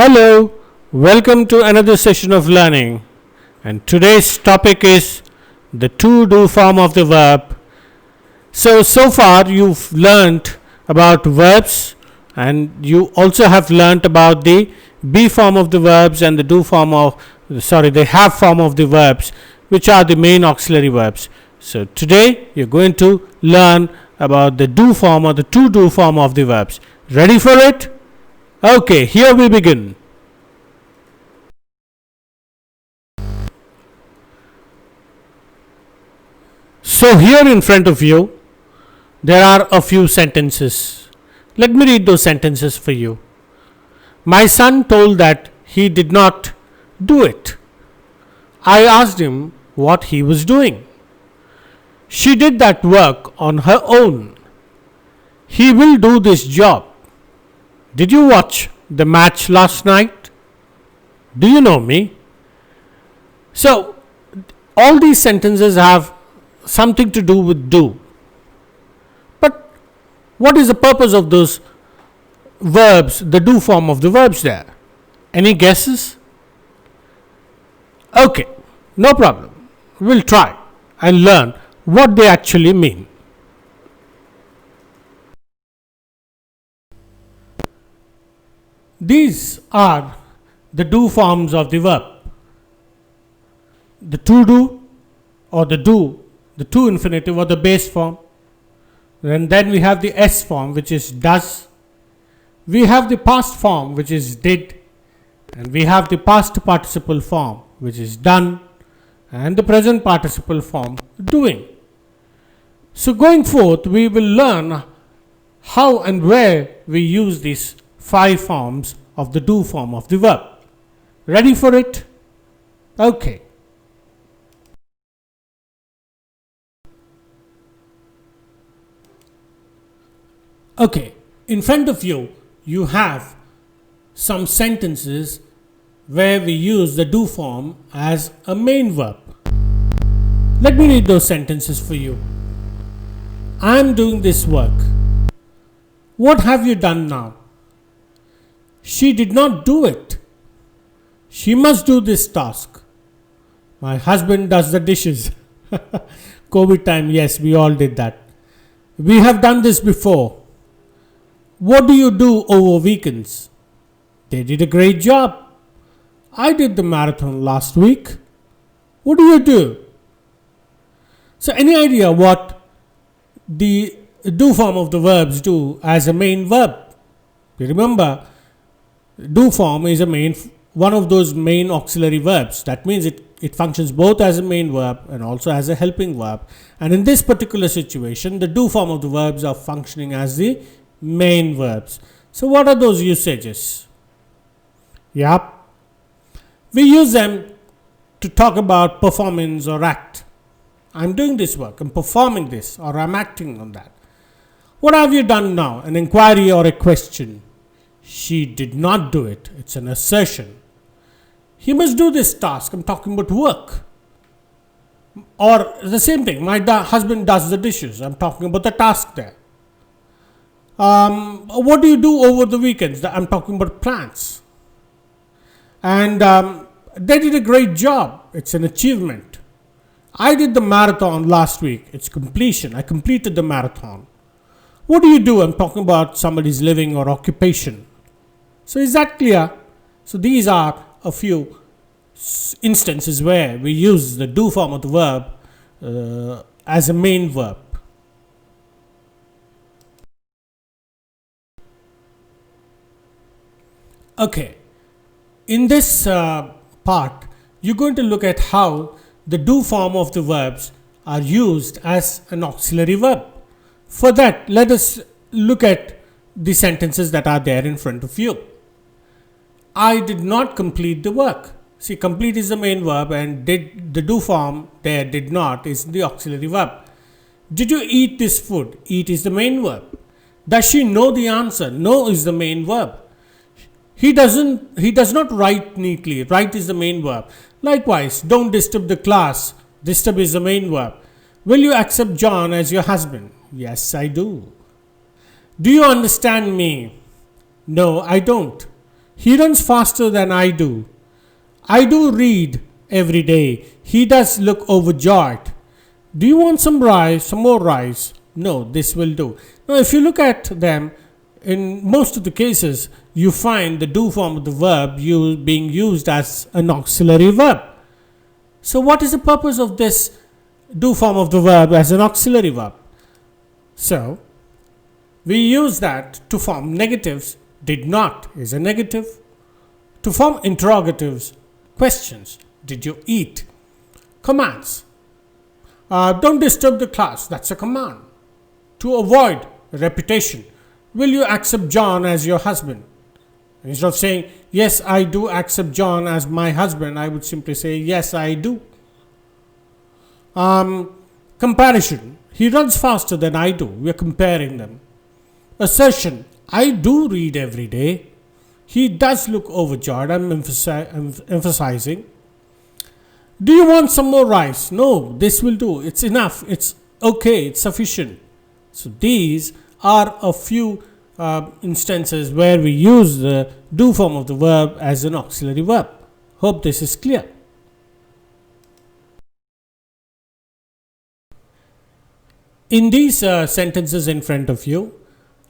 Hello, welcome to another session of learning, and today's topic is the to-do form of the verb. So far you've learnt about verbs, and you also have learnt about the be form of the verbs and the the have form of the verbs, which are the main auxiliary verbs. So today you're going to learn about the do form or the to-do form of the verbs. Ready for it? Okay, here we begin. So here in front of you, there are a few sentences. Let me read those sentences for you. My son told that he did not do it. I asked him what he was doing. She did that work on her own. He will do this job. Did you watch the match last night? Do you know me? So, all these sentences have something to do with do. But what is the purpose of those verbs, the do form of the verbs there? Any guesses? Okay, no problem. We'll try and learn what they actually mean. These are the do forms of the verb. The to do or the do, the to infinitive or the base form. And then we have the S form, which is does. We have the past form, which is did. And we have the past participle form, which is done. And the present participle form, doing. So going forth, we will learn how and where we use these 5 forms of the do form of the verb. Ready for it? Okay. Okay, in front of you, you have some sentences where we use the do form as a main verb. Let me read those sentences for you. I am doing this work. What have you done now? She did not do it. She must do this task. My husband does the dishes. COVID time, yes, we all did that. We have done this before. What do you do over weekends? They did a great job. I did the marathon last week. What do you do? So any idea what the do form of the verbs do as a main verb? You remember, do form is one of those main auxiliary verbs. That means it functions both as a main verb and also as a helping verb. And in this particular situation, the do form of the verbs are functioning as the main verbs. So what are those usages? Yep. We use them to talk about performance or act. I'm doing this work, I'm performing this, or I'm acting on that. What have you done now? An inquiry or a question. She did not do it. It's an assertion. He must do this task. I'm talking about work. Or the same thing. My husband does the dishes. I'm talking about the task there. What do you do over the weekends? I'm talking about plans. And they did a great job. It's an achievement. I did the marathon last week. It's completion. I completed the marathon. What do you do? I'm talking about somebody's living or occupation. So is that clear? So these are a few instances where we use the do form of the verb as a main verb. Okay, in this part, you're going to look at how the do form of the verbs are used as an auxiliary verb. For that, let us look at the sentences that are there in front of you. I did not complete the work. See, complete is the main verb and did the do form there, did not, is the auxiliary verb. Did you eat this food? Eat is the main verb. Does she know the answer? Know is the main verb. He does not write neatly. Write is the main verb. Likewise, don't disturb the class. Disturb is the main verb. Will you accept John as your husband? Yes, I do. Do you understand me? No, I don't. He runs faster than I do. I do read every day. He does look overjoyed. Do you want some rice, some more rice? No, this will do. Now, if you look at them, in most of the cases, you find the do form of the verb being used as an auxiliary verb. So, what is the purpose of this do form of the verb as an auxiliary verb? So, we use that to form negatives. Did not is a negative. To form interrogatives, questions. Did you eat? Commands. Don't disturb the class. That's a command. To avoid reputation. Will you accept John as your husband? Instead of saying, yes, I do accept John as my husband, I would simply say, yes, I do. Comparison. He runs faster than I do. We are comparing them. Assertion. I do read every day. He does look overjoyed. I'm emphasizing. Do you want some more rice? No, this will do. It's enough. It's okay. It's sufficient. So these are a few instances where we use the do form of the verb as an auxiliary verb. Hope this is clear. In these sentences in front of you,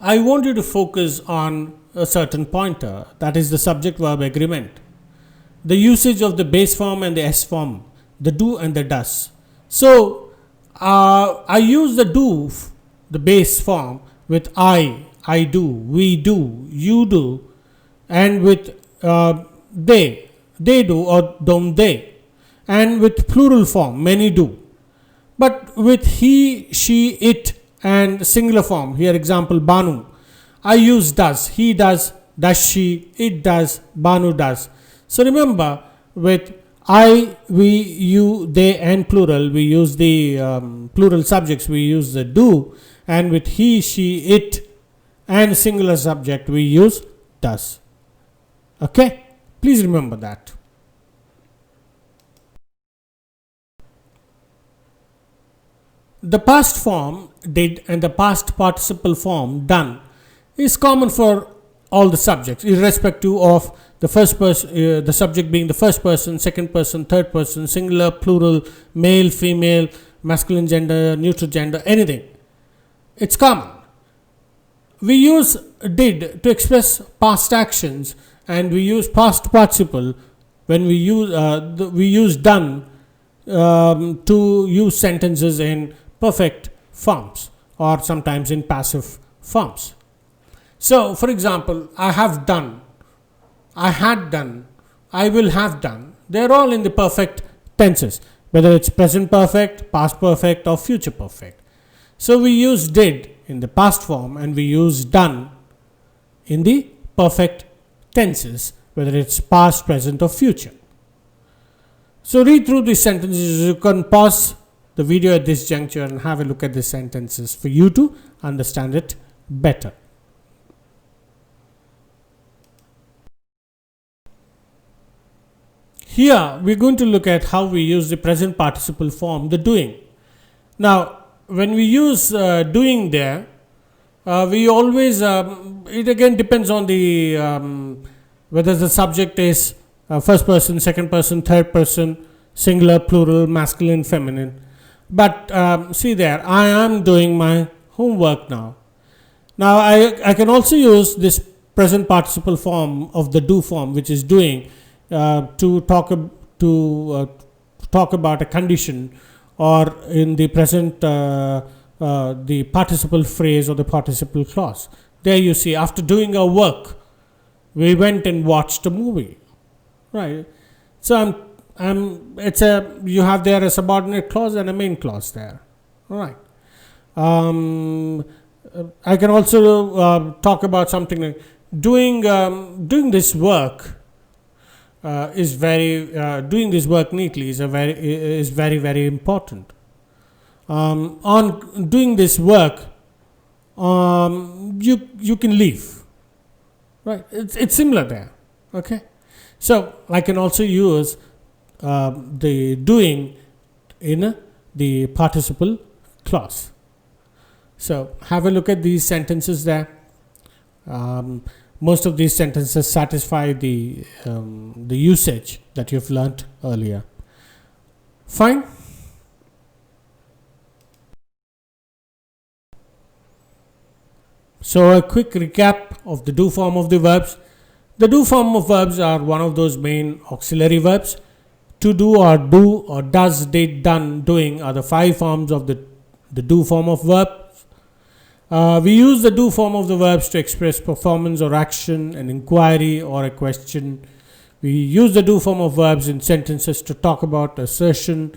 I want you to focus on a certain pointer, that is the subject verb agreement. The usage of the base form and the S form, the do and the does. So, I use the do, the base form, with I do, we do, you do, and with they do or don't they, and with plural form, many do. But with he, she, it, and singular form, here example Banu, I use does, he does she, it does, Banu does. So remember, with I, we, you, they, and plural, we use the plural subjects, we use the do, and with he, she, it, and singular subject, we use does. Okay, please remember that. The past form did and the past participle form done is common for all the subjects, irrespective of the first person, the subject being the first person, second person, third person, singular, plural, male, female, masculine gender, neutral gender, anything. It's common. We use did to express past actions, and we use past participle when we use done to use sentences in perfect forms or sometimes in passive forms. So, for example, I have done, I had done, I will have done. They are all in the perfect tenses, whether it's present perfect, past perfect, or future perfect. So, we use did in the past form and we use done in the perfect tenses, whether it's past, present, or future. So, read through these sentences. You can pause the video at this juncture and have a look at the sentences for you to understand it better. Here we are going to look at how we use the present participle form, the doing. Now, when we use doing there, we always, it again depends on the whether the subject is first person, second person, third person, singular, plural, masculine, feminine. But see there, I am doing my homework now. Now, I can also use this present participle form of the do form, which is doing, to talk about a condition, or in the present the participle phrase or the participle clause. There you see, after doing our work, we went and watched a movie, right? So you have there a subordinate clause and a main clause there, all right. I can also talk about something like doing this work. Doing this work neatly is very important. On doing this work, you can leave, right? It's similar there. Okay, so I can also use the doing in the participle clause. So have a look at these sentences there. Most of these sentences satisfy the usage that you've learnt earlier. Fine. So a quick recap of the do form of the verbs. The do form of verbs are one of those main auxiliary verbs. To do or do or does, did, done, doing are the 5 forms of the do form of verbs. We use the do form of the verbs to express performance or action, an inquiry or a question. We use the do form of verbs in sentences to talk about assertion,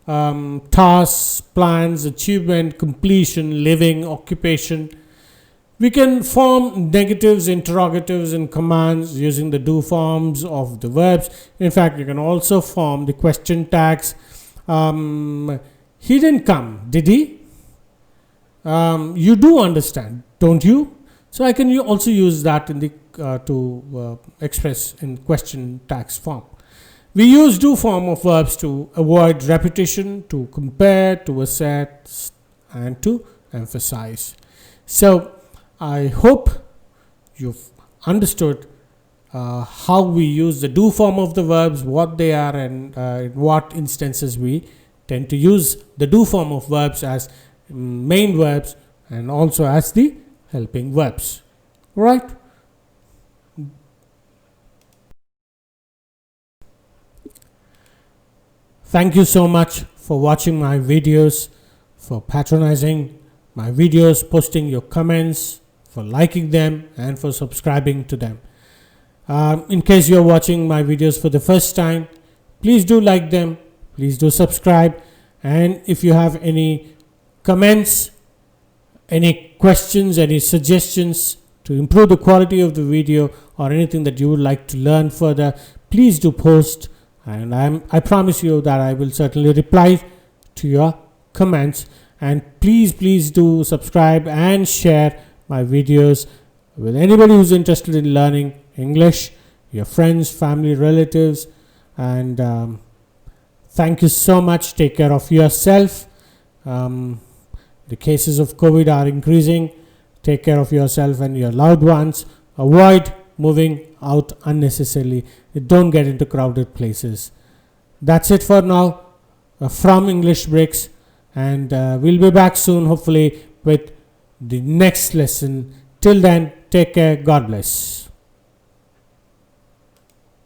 tasks, plans, achievement, completion, living, occupation. We can form negatives, interrogatives, and commands using the do forms of the verbs. In fact, you can also form the question tags. He didn't come, did he? You do understand, don't you? So I can also use that in the to express in question tags form. We use do form of verbs to avoid repetition, to compare, to assert, and to emphasize. So I hope you've understood how we use the do form of the verbs, what they are, and in what instances we tend to use the do form of verbs as main verbs and also as the helping verbs. Right? Thank you so much for watching my videos, for patronizing my videos, posting your comments, for liking them, and for subscribing to them. In case you're watching my videos for the first time, please do like them, please do subscribe, and if you have any comments, any questions, any suggestions to improve the quality of the video, or anything that you would like to learn further, please do post, and I promise you that I will certainly reply to your comments. And please do subscribe and share my videos with anybody who's interested in learning English, your friends, family, relatives. And thank you so much. Take care of yourself. The cases of COVID are increasing. Take care of yourself and your loved ones. Avoid moving out unnecessarily. Don't get into crowded places. That's it for now from English Bricks, and we'll be back soon, hopefully, with the next lesson. Till then, take care. God bless.